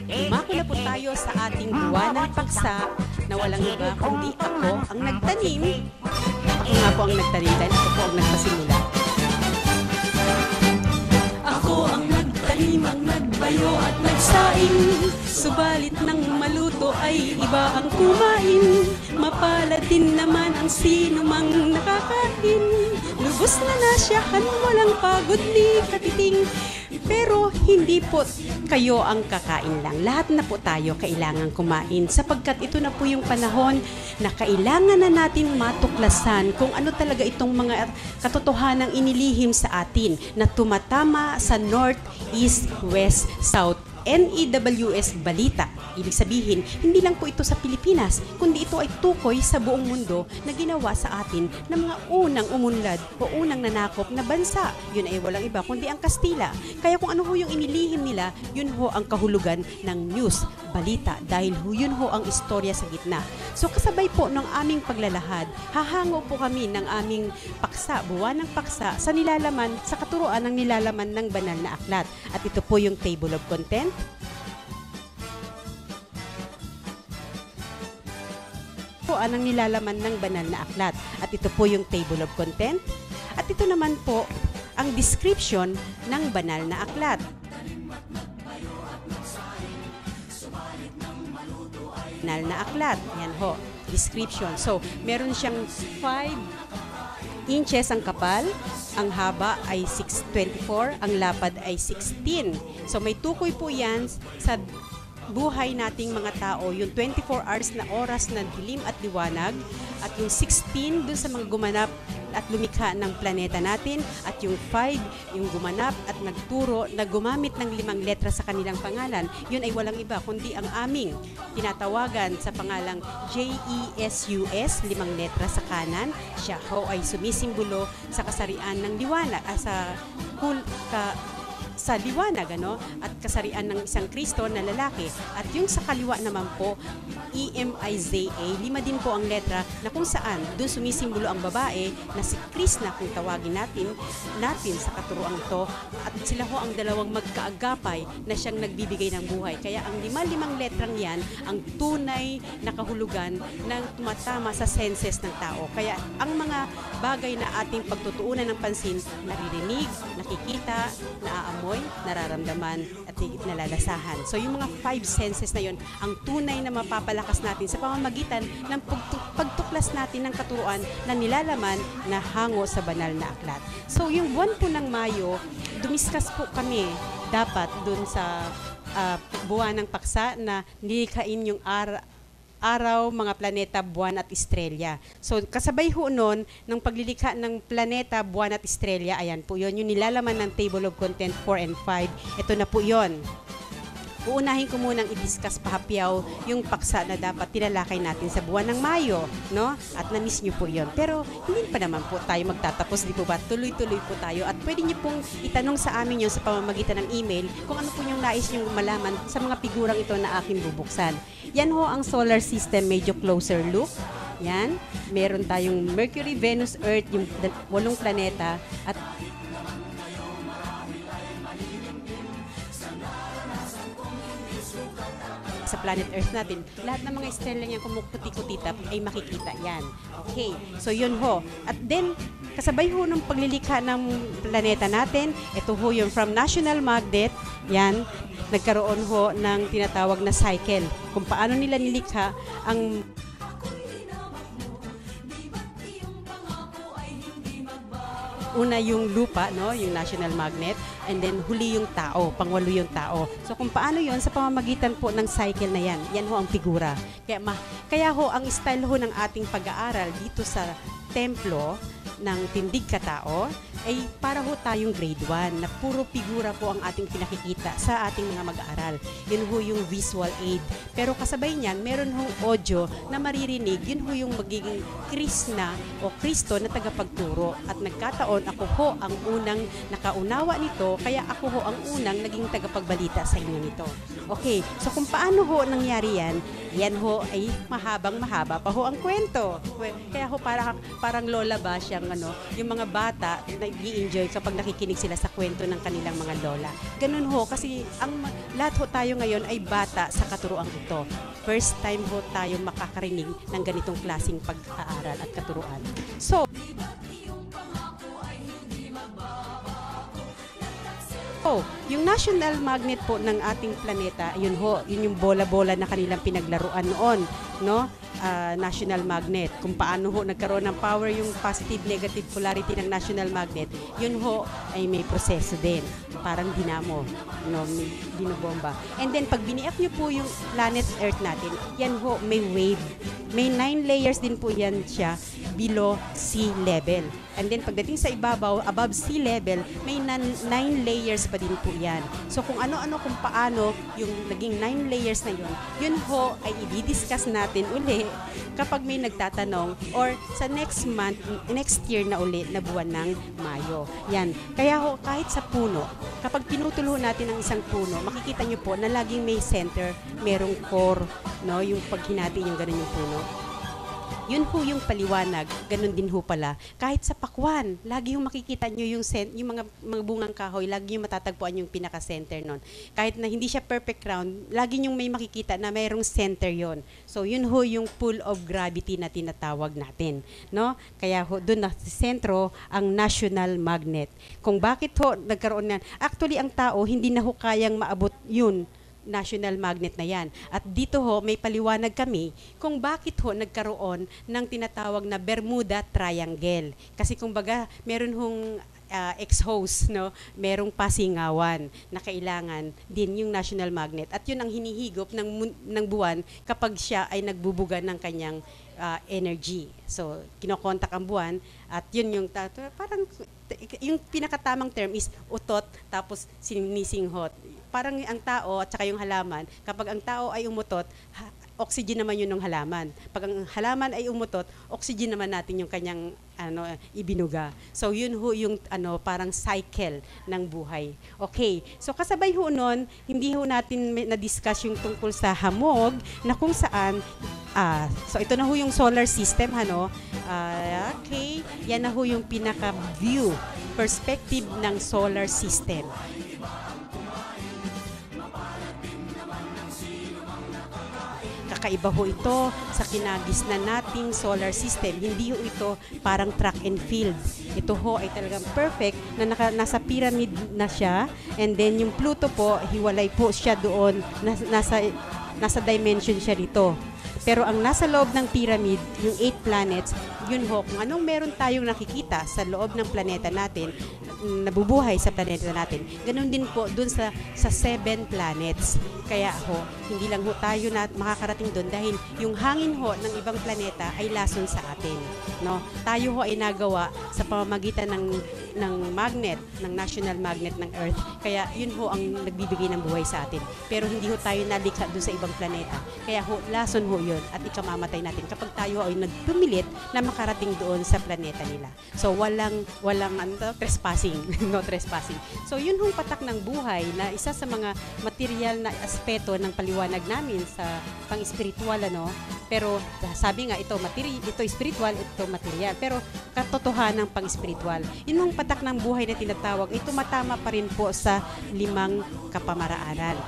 Dumako na po tayo sa ating buwanang paksa na walang iba kundi ako ang nagtanim. Ako nga po ang nagtanim dahil ako po ang nagpasimula. Ako ang nagtanim, ang nagbayo at nagsaing. Subalit nang maluto ay iba ang kumain. Mapalad din naman ang sino mang nakakain. Lubos na nasyahan, walang pagod ni katiting. Pero hindi po kayo ang kakain lang. Lahat na po tayo kailangan kumain sapagkat ito na po yung panahon na kailangan na natin matuklasan kung ano talaga itong mga katotohanang inilihim sa atin na tumatama sa North, East, West, South, NEWS balita. Ibig sabihin, hindi lang po ito sa Pilipinas, kundi ito ay tukoy sa buong mundo na ginawa sa atin ng mga unang umunlad o unang nanakop na bansa. Yun ay walang iba kundi ang Kastila. Kaya kung ano ho yung inilihim nila, yun ho ang kahulugan ng news, balita, dahil yun ho ang istorya sa gitna. So kasabay po ng aming paglalahad, hahango po kami ng aming paksa, buwanang paksa, sa nilalaman, sa katuruan ng nilalaman ng banal na aklat. At ito po yung table of content. Po ang nilalaman ng banal na aklat. At ito po yung table of content. At ito naman po ang description ng banal na aklat. Banal na aklat. Yan ho, description. So, meron siyang 5 inches ang kapal, ang haba ay 6.24, ang lapad ay 16. So may tukoy po yan sa buhay nating mga tao, yung 24 hours na oras ng dilim at liwanag, at yung 16 dun sa mga gumanap at lumikha ng planeta natin, at yung 5 yung gumanap at nagturo na gumamit ng 5 letra sa kanilang pangalan. Yun ay walang iba kundi ang aming tinatawagan sa pangalang JESUS, 5 letra sa kanan. Siya ho ay sumisimbolo sa kasarian ng liwanag, sa liwanag, ano? At kasarian ng isang Kristo na lalaki. At yung sa kaliwa naman po, EMIZA, 5 din po ang letra na kung saan doon sumisimbolo ang babae na si Krishna kung tawagin natin sa katuruang ito. At sila ho ang dalawang magkaagapay na siyang nagbibigay ng buhay. Kaya ang 5 letrang yan ang tunay na kahulugan ng tumatama sa senses ng tao. Kaya ang mga bagay na ating pagtutuunan ng pansin, naririnig, nakikita, naaamoy, nararamdaman at nalalasahan. So yung mga 5 senses na yon ang tunay na mapapalakas natin sa pamamagitan ng pagtuklas natin ng katuruan na nilalaman na hango sa banal na aklat. So yung buwan po ng Mayo, dumiskas po kami dapat dun sa buwan ng paksa na nilikhain yung araw, mga planeta, buwan at estrelya. So, kasabay ho nun, ng paglilikha ng planeta, buwan at estrelya, ayan po yun, yung nilalaman ng table of content 4 and 5, ito na po yun. Uunahin ko munang i-discuss pahapyaw yung paksa na dapat tinalakay natin sa buwan ng Mayo, no? At na-miss nyo po yun. Pero hindi pa naman po tayo magtatapos, di po ba? Tuloy-tuloy po tayo. At pwede nyo pong itanong sa amin yun sa pamamagitan ng email kung ano po yung nais nyo malaman sa mga figurang ito na aking bubuksan. Yan ho ang solar system, medyo closer look. Yan. Meron tayong Mercury, Venus, Earth, yung 8 planeta. At sa planet Earth natin, lahat ng mga estrella niyan kumukuti-kutita ay makikita yan. Okay, so yun ho. At then, kasabay ho ng paglilikha ng planeta natin, ito ho yung from National Magnet, yan, nagkaroon ho ng tinatawag na cycle. Kung paano nila nilikha ang una yung lupa, no, yung national magnet, and then huli yung tao, pangwalo yung tao. So kung paano yon sa pamamagitan po ng cycle na yan, yan ho ang figura. Kaya ho ang style ho ng ating pag-aaral dito sa templo ng Tindig Katao ay para ho tayong grade 1 na puro figura po ang ating pinakikita sa ating mga mag-aaral. Yun ho yung visual aid. Pero kasabay niyan, meron hong audio na maririnig. Yun ho yung magiging Krishna o Kristo na tagapagturo. At nagkataon, ako ho ang unang nakaunawa nito, kaya ako ho ang unang naging tagapagbalita sa inyo nito. Okay, so kung paano ho nangyari yan ho ay mahaba pa ho ang kwento. Kaya ho parang lola ba siyang yung mga bata nag-i-enjoy kapag nakikinig sila sa kwento ng kanilang mga lola. Ganun ho kasi lahat ho tayo ngayon ay bata sa katuruang ito. First time ho tayo makakarinig ng ganitong klaseng pag-aaral at katuruan. So, yung national magnet po ng ating planeta, yun yung bola-bola na kanilang pinaglaruan noon, no? National magnet. Kung paano ho nagkaroon ng power yung positive negative polarity ng national magnet, yun ho ay may proseso din. Parang dinamo, may binobomba. And then pag biniak nyo po yung planet Earth natin, yan ho may wave. May 9 layers din po yan siya below sea level. And then pagdating sa ibabaw, above sea level, may 9 layers pa din po yan. So kung ano-ano, kung paano yung naging 9 layers na yun ho ay i-discuss natin uli kapag may nagtatanong or sa next year na uli na buwan ng Mayo. Yan. Kaya ho, kahit sa puno, kapag pinutulo natin ang isang puno, makikita nyo po na laging may center, merong core, no? Yung pag hinati yung ganun yung puno. Yun ho yung paliwanag, ganun din ho pala. Kahit sa pakwan, lagi yung makikita nyo yung mga bungang kahoy, lagi yung matatagpuan yung pinaka-center nun. Kahit na hindi siya perfect round, lagi yung may makikita na mayroong center yon. So yun ho yung pull of gravity na tinatawag natin. No? Kaya ho, dun na sa sentro ang national magnet. Kung bakit ho nagkaroon yan, actually ang tao hindi na ho kayang maabot yun, national magnet na yan. At dito ho, may paliwanag kami kung bakit ho nagkaroon ng tinatawag na Bermuda Triangle. Kasi kumbaga, meron hong ex-host, no? Merong pasingawan na kailangan din yung national magnet. At yun ang hinihigop ng buwan kapag siya ay nagbubuga ng kanyang energy. So, kinokontak ang buwan at yun yung parang yung pinakatamang term is utot tapos sinisinghot. Parang ang tao at saka yung halaman, kapag ang tao ay umutot, oxygen naman yun ng halaman. Pag ang halaman ay umutot, oxygen naman natin yung kanyang ibinuga. So yun ho yung parang cycle ng buhay. Okay. So kasabay ho nun, hindi ho natin na-discuss yung tungkol sa hamog na kung saan so ito na ho yung solar system, okay. Yan na ho yung pinaka-view, perspective ng solar system. Kakaiba ho ito sa kinagisnan nating solar system. Hindi ho ito parang track and field. Ito ho ay talagang perfect na nasa pyramid na siya. And then yung Pluto po, hiwalay po siya doon. Nasa dimension siya dito. Pero ang nasa loob ng pyramid, yung 8 planets, yun ho, kung anong meron tayong nakikita sa loob ng planeta natin, nabubuhay sa planeta natin, ganun din po dun sa 7 planets. Kaya ho, hindi lang ho tayo na makakarating doon dahil yung hangin ho ng ibang planeta ay lason sa atin. No? Tayo ho ay nagawa sa pamamagitan ng magnet, ng national magnet ng Earth. Kaya yun ho ang nagbibigay ng buhay sa atin. Pero hindi ho tayo nalikha doon sa ibang planeta. Kaya ho, lason ho yun at ikamamatay natin kapag tayo ay nagpumilit na makarating doon sa planeta nila. So walang trespassing, no trespassing. So yun hong patak ng buhay na isa sa mga material na aspeto ng paliwanag namin sa pang-espiritual, Pero sabi nga ito spiritual, ito material. Pero katotohanan ng pang-espiritual. Yun hong patak ng buhay na tinatawag ay tumatama pa rin po sa 5 kapamaraanan.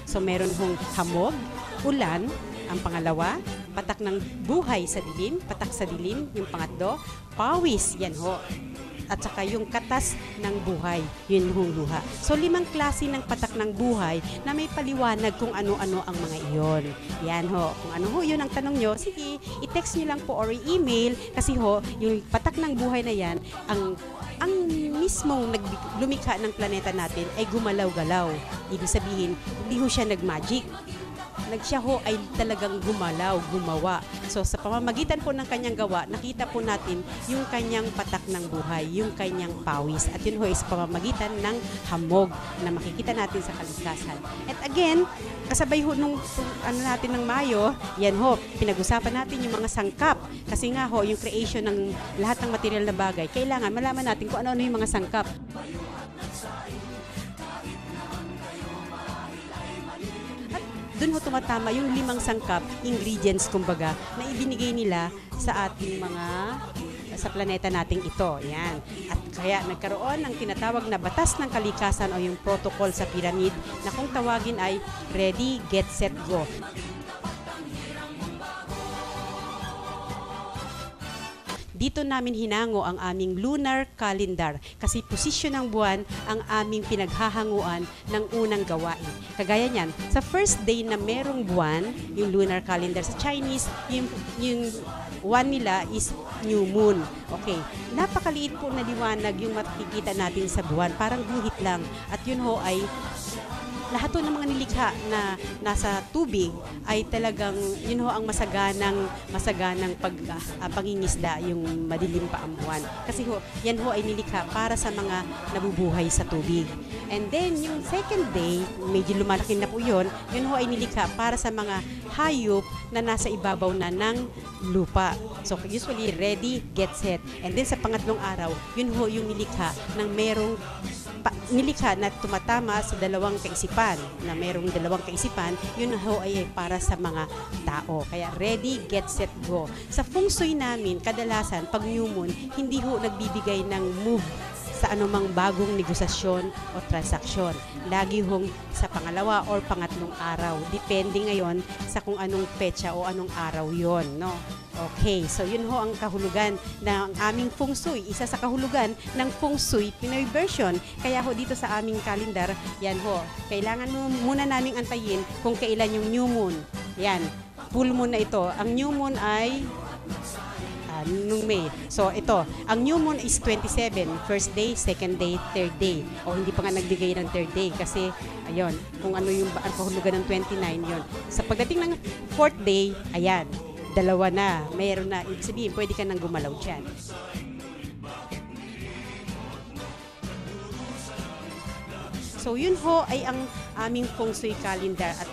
So meron hong hamog, ulan, ang pangalawa, patak ng buhay sa dilim, patak sa dilim, yung pangatlo, pawis, yan ho. At saka yung katas ng buhay, yun hong luha. So 5 klase ng patak ng buhay na may paliwanag kung ano-ano ang mga iyon. Yan ho, kung ano ho yun ang tanong nyo, sige, i-text nyo lang po or i-email kasi ho, yung patak ng buhay na yan, ang mismong lumikha ng planeta natin ay gumalaw-galaw. Ibig sabihin, hindi ho siya nag-magic. Siya ho ay talagang gumawa. So sa pamamagitan po ng kanyang gawa, nakita po natin yung kanyang patak ng buhay, yung kanyang pawis. At yun ho ay sa pamamagitan ng hamog na makikita natin sa kaligtasan. At again, kasabay ho nung natin ng Mayo, yan ho, pinag-usapan natin yung mga sangkap. Kasi nga ho, yung creation ng lahat ng material na bagay, kailangan malaman natin kung ano-ano yung mga sangkap. Doon ho tumatama yung 5 sangkap, ingredients kumbaga, na ibinigay nila sa ating sa planeta nating ito. Yan. At kaya nagkaroon ng tinatawag na batas ng kalikasan o yung protocol sa pyramid na kung tawagin ay ready, get, set, go. Dito namin hinango ang aming lunar calendar kasi posisyon ng buwan ang aming pinaghahanguan ng unang gawain. Kagaya niyan, sa first day na merong buwan, yung lunar calendar sa Chinese, yung one nila is new moon. Okay, napakaliit po na liwanag yung makikita natin sa buwan, parang guhit lang. At yun ho ay lahat ng mga nilikha na nasa tubig ay talagang yun ho ang masaganang pangingisda, yung madilim pa ang buwan. Kasi ho, yan ho ay nilikha para sa mga nabubuhay sa tubig. And then, yung second day, medyo lumalaki na po yun ho ay nilikha para sa mga hayop na nasa ibabaw na ng lupa. So, usually, ready, get, set. And then, sa pangatlong araw, yun ho yung nilikha ng merong nilikha na tumatama sa dalawang kaisipan, na merong dalawang kaisipan, yun ho ay para sa mga tao. Kaya ready, get, set, go. Sa feng shui namin, kadalasan, pag new moon, hindi ho nagbibigay ng move sa anumang bagong negosasyon o transaksyon. Lagi hong sa pangalawa or pangatlong araw. Depende ngayon sa kung anong petsa o anong araw yon, no? Okay, so yun ho ang kahulugan ng aming feng shui. Isa sa kahulugan ng feng shui Pinoy version. Kaya ho dito sa aming kalendar, yan ho, kailangan muna naming antayin kung kailan yung new moon. Yan, full moon na ito. Ang new moon ay nung May. So ito, ang new moon is 27, first day, second day, third day. O hindi pa nga nagbigay ng third day kasi ayun, kung ano yung ang kahulugan ng 29 yon. Sa pagdating ng fourth day, ayan, dalawa na, mayroon na, ibig sabihin, pwede ka nang gumalaw dyan. So yun ho ay ang aming feng shui calendar at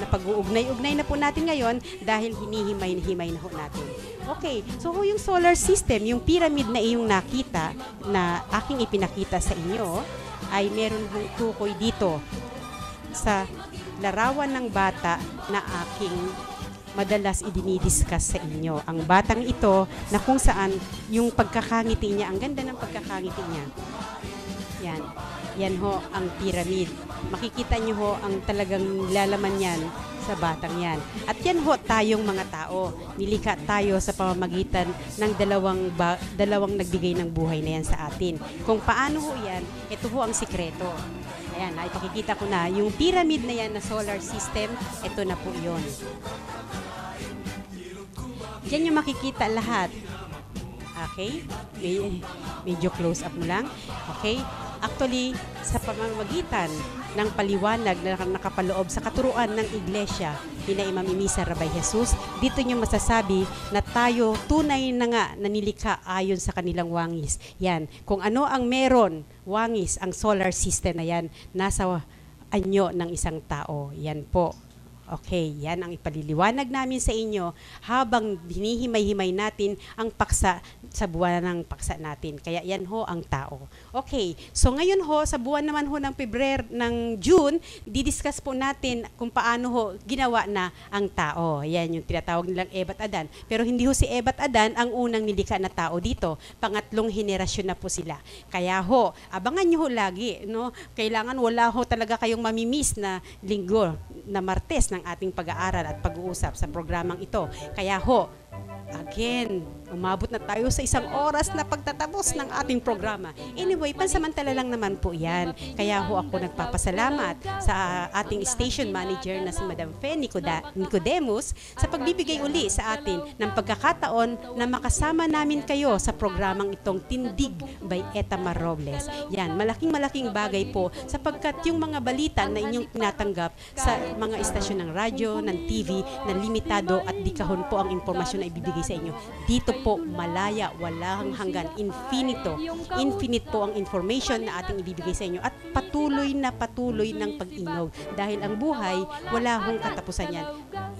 napag-uugnay-ugnay na po natin ngayon dahil hinihimay na ho natin. Okay, so yung solar system, yung pyramid na iyong nakita, na aking ipinakita sa inyo, ay meron hong tukoy dito sa larawan ng bata na aking madalas idinidiscuss sa inyo. Ang batang ito na kung saan yung pagkakangiti niya, ang ganda ng pagkakangiti niya. Yan. Yan ho ang pyramid. Makikita nyo ho ang talagang lalaman yan sa batang yan. At yan ho tayong mga tao. Nilikha tayo sa pamamagitan ng dalawang nagbigay ng buhay na yan sa atin. Kung paano ho yan, ito ho ang sikreto. Ayan, ay pakikita ko na. Yung pyramid na yan na solar system, ito na po yun. Diyan yung makikita lahat. Okay? Medyo close up mo lang. Okay? Actually, sa pamamagitan ng paliwanag na nakapaloob sa katuruan ng Iglesia ni Imam Misa Rabay Jesus, dito nyo masasabi na tayo tunay na nga nanilikha ayon sa kanilang wangis. Yan, kung ano ang meron, wangis, ang solar system na yan, nasa anyo ng isang tao. Yan po. Okay, yan ang ipaliliwanag namin sa inyo habang hinihimay-himay natin ang paksa sa buwan ng paksa natin. Kaya yan ho ang tao. Okay, so ngayon ho, sa buwan naman ho ng June, didiscuss po natin kung paano ho ginawa na ang tao. Yan yung tinatawag nilang Eva at Adan. Pero hindi ho si Eva at Adan ang unang nilikha na tao dito. Pangatlong henerasyon na po sila. Kaya ho, abangan nyo ho lagi. No? Kailangan wala ho talaga kayong mamimiss na linggo, na Martes ng ating pag-aaral at pag-uusap sa programang ito. Kaya ho, again, umabot na tayo sa 1 oras na pagtatapos ng ating programa. Anyway, pansamantala lang naman po yan. Kaya ho ako nagpapasalamat sa ating station manager na si Madam Fe Nicodemus sa pagbibigay uli sa atin ng pagkakataon na makasama namin kayo sa programang itong Tindig by Etamar Robles. Yan, malaking bagay po sapagkat yung mga balita na inyong tinatanggap sa mga istasyon ng radyo, ng TV, na limitado at di kahon po ang impormasyon na ibibigay sa inyo. Dito po, malaya, walang hanggan, infinito. Infinite po ang information na ating ibibigay sa inyo at patuloy ng pag-inog. Dahil ang buhay, wala hong katapusan yan.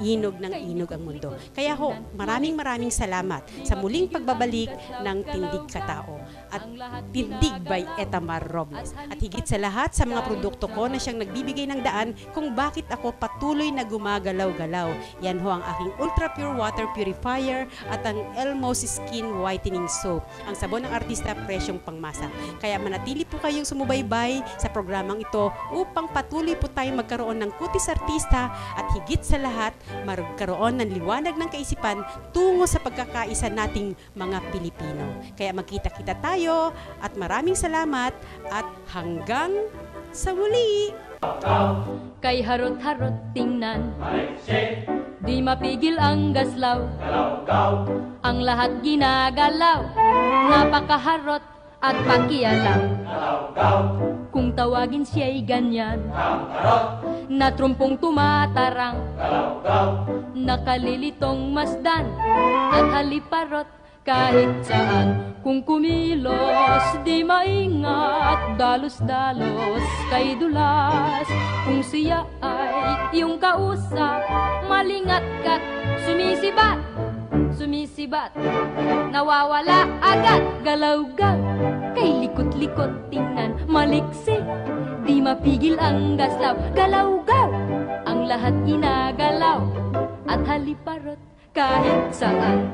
Inog ng inog ang mundo. Kaya ho, maraming salamat sa muling pagbabalik ng Tindig Katao at Tindig by Etamar Robles. At higit sa lahat sa mga produkto ko na siyang nagbibigay ng daan kung bakit ako patuloy na gumagalaw-galaw. Yan ho ang aking Ultra Pure Water Purifier at ang Elmos Skin Whitening Soap. Ang sabon ng artista, presyong pangmasa. Kaya manatili po kayong sumubaybay sa programang ito upang patuloy po tayong magkaroon ng kutis artista at higit sa lahat, magkaroon ng liwanag ng kaisipan tungo sa pagkakaisa nating mga Pilipino. Kaya magkita-kita tayo at maraming salamat at hanggang sa muli! Kay harot-harot tingnan, di mapigil ang gaslaw, ang lahat ginagalaw, napakaharot at pakialam. Kung tawagin siya'y ganyan, na trumpong tumatarang, nakalilitong masdan at haliparot kahit saan. Kung kumilos, di maingat, dalos-dalos kay dulas. Kung siya ay iyong kausap, malingat-kat, sumisibat, nawawala agad, galaw-gaw, kay likot-likot tingnan, maliksi, di mapigil ang gaslaw, galaw-gaw, ang lahat ginagalaw, at haliparot kahit saan.